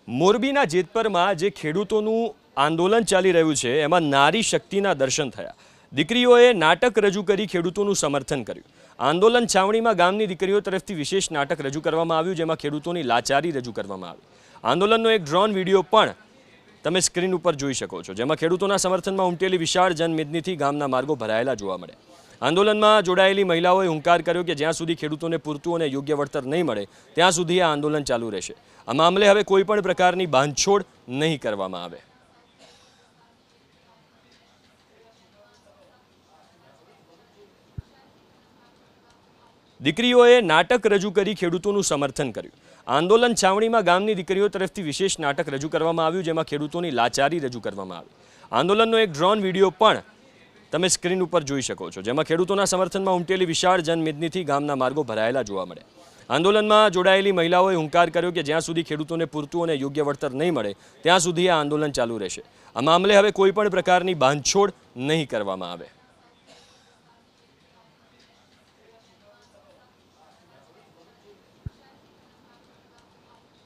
મોરબીના જેતપરમાં જે ખેડૂતોનું આંદોલન ચાલી રહ્યું છે એમાં નારી શક્તિના દર્શન થયા। દીકરીઓએ નાટક રજૂ કરી ખેડૂતોનું સમર્થન કર્યું। આંદોલન છાવણીમાં ગામની દીકરીઓ તરફથી વિશેષ નાટક રજૂ કરવામાં આવ્યું, જેમાં ખેડૂતોની લાચારી રજૂ કરવામાં આવી। આંદોલનનો એક ડ્રોન વિડીયો પણ તમે સ્ક્રીન ઉપર જોઈ શકો છો, જેમાં ખેડૂતોના સમર્થનમાં ઉમટેલી વિશાળ જનમેદનીથી ગામના માર્ગો ભરાયેલા જોવા મળ્યા। આંદોલનમાં જોડાયેલી મહિલાઓએ હુંકાર કર્યો કે જ્યાં સુધી ખેડૂતોને પૂરતું અને યોગ્ય વળતર નહીં મળે ત્યાં સુધી આ આંદોલન ચાલુ રહેશે। આ મામલે હવે કોઈ પણ પ્રકારની બાંધછોડ નહીં કરવામાં આવે। દીકરીઓએ નાટક રજૂ કરી ખેડૂતોનું સમર્થન કર્યું। આંદોલન છાવણીમાં ગામની દીકરીઓ તરફથી વિશેષ નાટક રજૂ કરવામાં આવ્યું, જેમાં ખેડૂતોની લાચારી રજૂ કરવામાં આવી। આંદોલનનો એક ડ્રોન વિડીયો પણ તમે સ્ક્રીન ઉપર જોઈ શકો છો, જેમાં ખેડૂતોના સમર્થનમાં ઉમટેલી વિશાળ જનમેદનીથી ગામના માર્ગો ભરાયેલા જોવા મળ્યા। આંદોલનમાં જોડાયેલી મહિલાઓએ હુંકાર કર્યો કે જ્યાં સુધી ખેડૂતોને પૂરતું અને યોગ્ય વળતર નહીં મળે ત્યાં સુધી આ આંદોલન ચાલુ રહેશે। આ મામલે હવે કોઈ પણ પ્રકારની બાંધછોડ નહીં કરવામાં આવે।